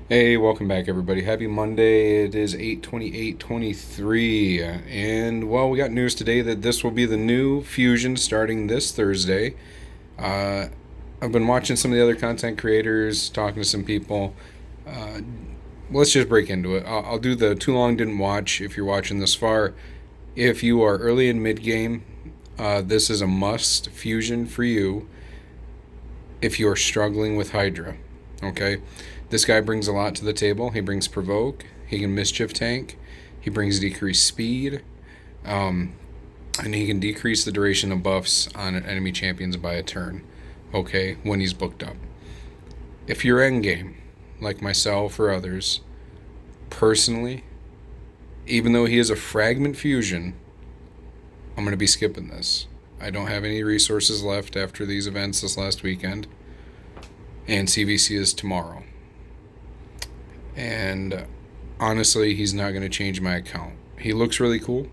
Hey, welcome back, everybody. Happy Monday. It is 8/28/23. And, well, we got news today that this will be the new Fusion starting this Thursday. Uh, I've been watching some of the other content creators, talking to some people. Uh, let's just break into it. I'll do the too long didn't watch if you're watching this far. If you are early in mid game, this is a must Fusion for you if you are struggling with Hydra. Okay? This guy brings a lot to the table. He brings provoke. He can mischief tank. He brings decreased speed. Um, and he can decrease the duration of buffs on enemy champions by a turn. Okay, when he's booked up. If you're endgame, like myself or others, personally, even though he is a fragment fusion, I'm going to be skipping this. I don't have any resources left after these events this last weekend. And CVC is tomorrow. And honestly, he's not going to change my account. He looks really cool.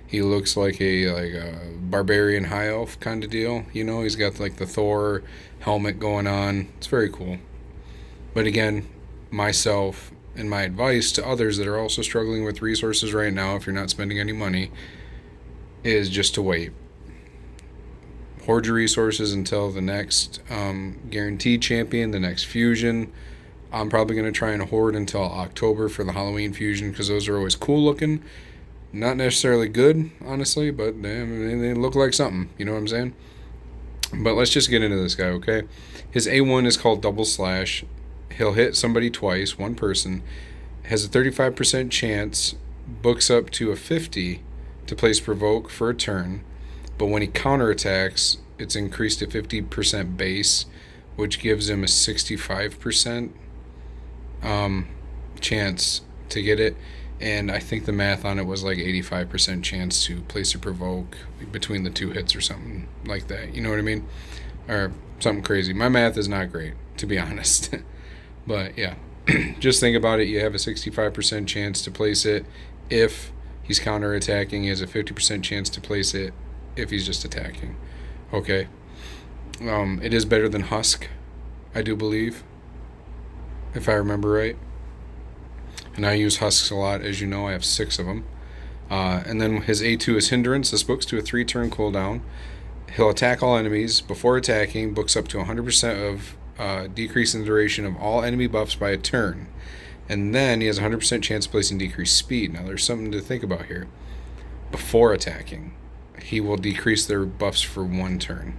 He looks like a barbarian high elf kind of deal. You know, he's got like the Thor helmet going on. It's very cool. But again, myself and my advice to others that are also struggling with resources right now, if you're not spending any money, is just to wait. Hoard your resources until the next guaranteed champion, the next fusion. I'm probably going to try and hoard until October for the Halloween fusion because those are always cool looking. Not necessarily good, honestly, but they look like something. You know what I'm saying? But let's just get into this guy, okay? His A1 is called Double Slash. He'll hit somebody twice, one person. Has a 35% chance, books up to a 50 to place provoke for a turn. But when he counterattacks, it's increased to 50% base, which gives him a 65% chance to get it. And I think the math on it was like 85% chance to place a provoke between the two hits or something like that. You know what I mean? Or something crazy. My math is not great, to be honest. But yeah, just think about it. You have a 65% chance to place it if he's counterattacking. He has a 50% chance to place it if he's just attacking. Okay. It is better than Husk, I do believe, if I remember right. And I use Husks a lot, as you know. I have 6 of them. And then his A2 is Hindrance. This books to a 3-turn cooldown. He'll attack all enemies. Before attacking, books up to 100% of decrease in the duration of all enemy buffs by a turn. And then he has a 100% chance of placing decreased speed. Now, there's something to think about here. Before attacking, he will decrease their buffs for 1 turn.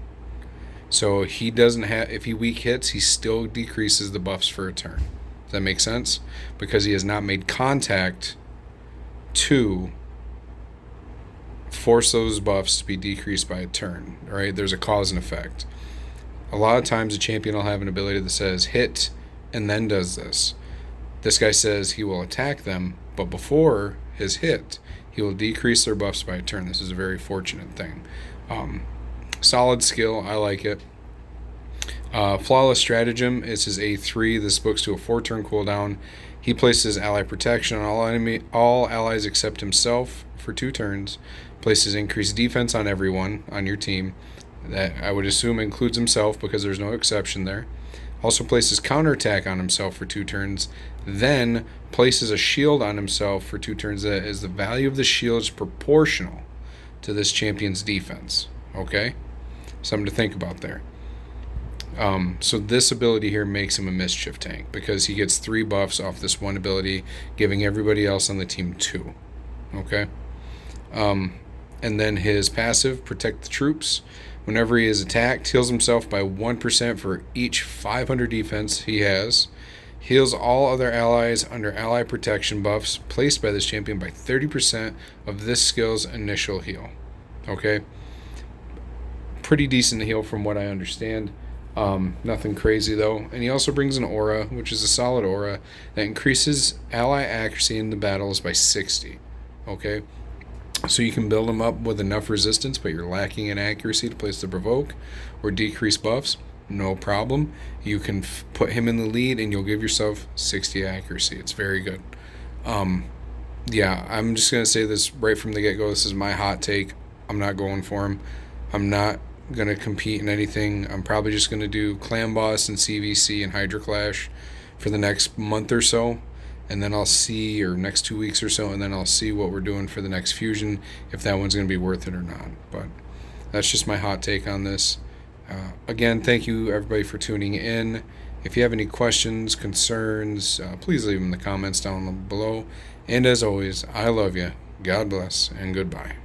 So he doesn't have, if he weak hits, he still decreases the buffs for a turn. Does that make sense? Because he has not made contact to force those buffs to be decreased by a turn. Right? There's a cause and effect. A lot of times a champion will have an ability that says hit and then does this. This guy says he will attack them, but before his hit, he will decrease their buffs by a turn. This is a very fortunate thing. Solid skill. I like it. Flawless Stratagem is his A3. This books to a 4-turn cooldown. He places ally protection on all allies except himself for 2 turns. Places increased defense on everyone on your team. That I would assume includes himself because there's no exception there. Also places counterattack on himself for 2 turns. Then places a shield on himself for 2 turns. That is the value of the shield is proportional to this champion's defense. Okay? Something to think about there. So this ability here makes him a mischief tank because he gets 3 buffs off this one ability, giving everybody else on the team 2. Okay? And then his passive, Protect the Troops. Whenever he is attacked, heals himself by 1% for each 500 defense he has. Heals all other allies under ally protection buffs placed by this champion by 30% of this skill's initial heal. Okay? Pretty decent heal from what I understand. Nothing crazy though. And he also brings an aura, which is a solid aura, that increases ally accuracy in the battles by 60. Okay? So you can build him up with enough resistance, but you're lacking in accuracy to place the provoke or decrease buffs. No problem. You can put him in the lead and you'll give yourself 60 accuracy. It's very good. Yeah, I'm just going to say this right from the get-go. This is my hot take. I'm not going for him. I'm not going to compete in anything. I'm probably just going to do Clan Boss and CVC and Hydra Clash for the next month or so, and then I'll see, or next 2 weeks or so, and then I'll see what we're doing for the next fusion, if that one's going to be worth it or not. But that's just my hot take on this. Again, thank you everybody for tuning in. If you have any questions, concerns, please leave them in the comments down below. And as always, I love you. God bless, and goodbye.